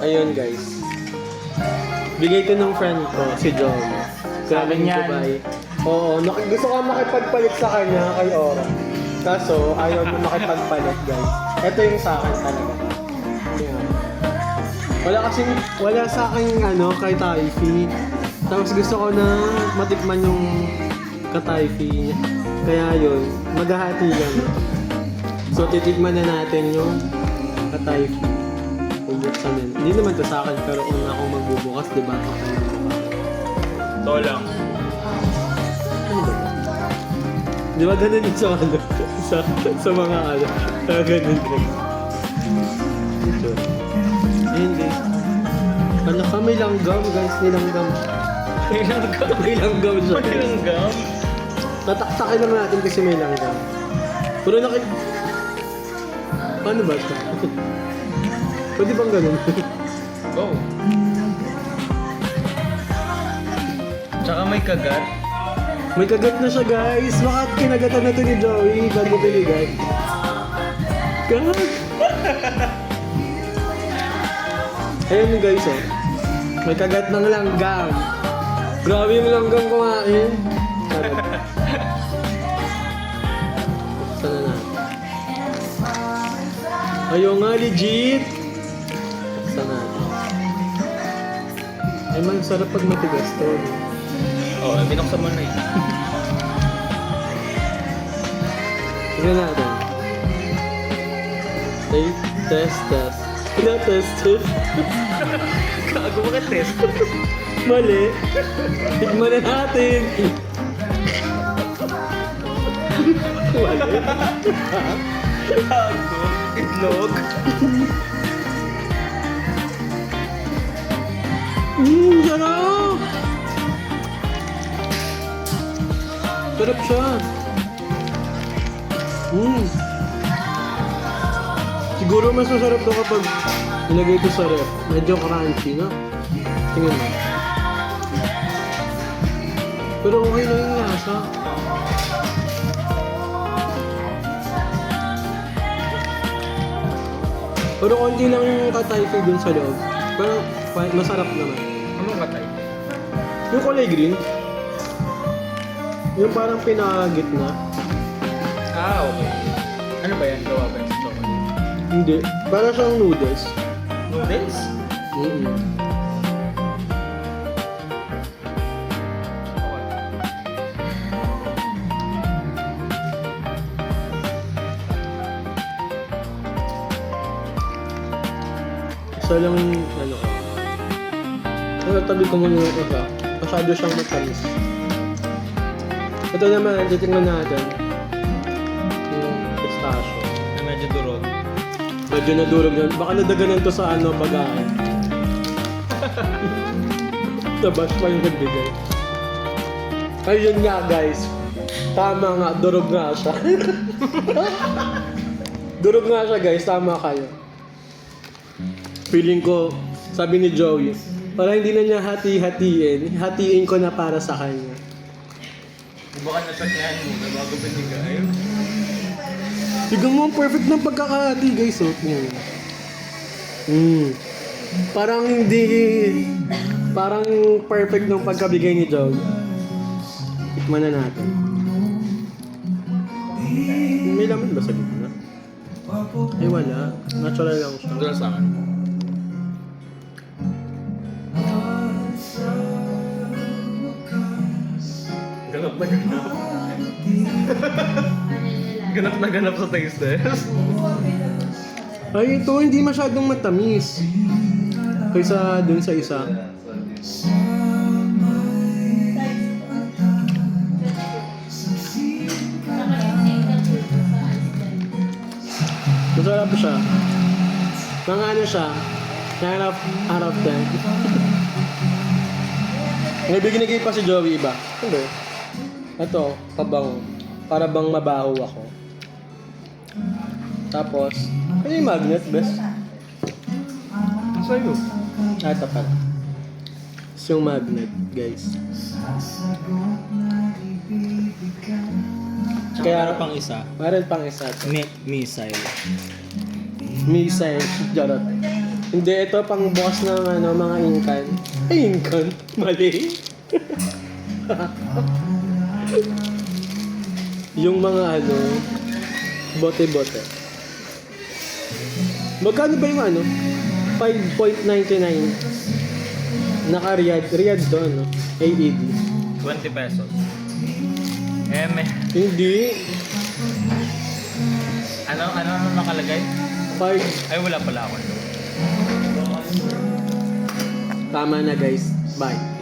Ayun guys. Bigay ko ng friend ko, si John. Sabi niyan. Dubai. Oo, gusto ko makipagpalit sa kanya kay Ora. Kaso, ayaw ko makipagpalit guys. Ito yung sa akin talaga. Ayan. Wala sa akin kay Taifi. Tapos gusto ko na matikman yung ka-Taifi. Kaya yun, maghahati lang. So, titikman na natin yung ka-Taifi. Bubuksan yun. Hindi naman to sa akin, pero una akong magbubukas, di ba? Ito lang. Ano ba yun? Di ba ganun yung sa mga ganun din. Ito. Ayun guys. Ano ka, may langgam guys, may langgam. May langgam siya. May langgam? Tataktakin naman natin kasi may langgam. Pero Paano ba ito? Pwede bang ganun? Go. Tsaka may kagat. May kagat na siya guys. Bakit kinagatan na ito ni Joey bago binigay? God! Ayun guys oh. May kagat ng langgam. Grabe yung langgam kumain. Sana na. Ayaw nga legit. Sana na. Ay man, sarap pag matigas to. Oo, binuksan mo na eh. Tignan natin. Test. Test. Gago mo ka-test. Mali. Tignan na natin. Mali. Gago. Itlog. Sarap! Sarap siya. Siguro mas masarap to kapag nilagay ito sa ref. Medyo crunchy, no? Tingnan mo. Pero okay lang yung lasa. Pero konti lang yung ka-Taifi dun sa loob. Pero masarap naman. Anong katay? Yung kulay green. Yung parang pinakagitna. Ah, okay. Ano ba yan? Gawa ba yan sa chocolate? Hindi. Para siyang noodles. Noodles? Mm-mm. Isa lang ko. Tabi ko muna yung iba. Masyado siyang matamis. Ito naman, titingnan natin. Yung pistachio. Na medyo durog. Medyo nadurog na. Baka nadaganan to sa pag-aay. Tabas pa yung nagbigay. Ayun nga guys. Tama nga, durog nga siya. Durog nga siya guys, tama kayo. Feeling ko, sabi ni Joey, para hindi na niya hatiin ko na para sa kanya. Baka nasakyan mo na bago binigay. Tignan mo, perfect ng pagkakahati guys. Oh. Parang perfect ng pagkabigay ni Joey. Tikman na natin. May laman ba sa gitna? Ay wala. Natural lang siya. Ito sa akin. Ganap na ganap. Ganap na ganap sa taste test. Ay, ito hindi masyadong matamis. Kaysa dun sa isa. Masarap siya. Mga ano siya. 9 out of 10. May binigay pa si Joey iba. Hindi. Ito, pabango. Para bang mabaho ako. Tapos, ano yung magnet, best? Sa'yo. Ito pala. Ito yung magnet, guys. Kaya pang isa. Meron pang isa. Missile. Missile. Jarot. Hindi, ito pang boss ng ano, mga inkan. Ay, inkan? Mali. Yung mga ano, bote-bote. Magkano ba yung ano? 5.99. Naka-Riyadh. Riyadh to, ano? AED. 20 pesos. Hindi. Ano nakalagay? 5. Ay, wala pala ako. Tama na guys. Bye.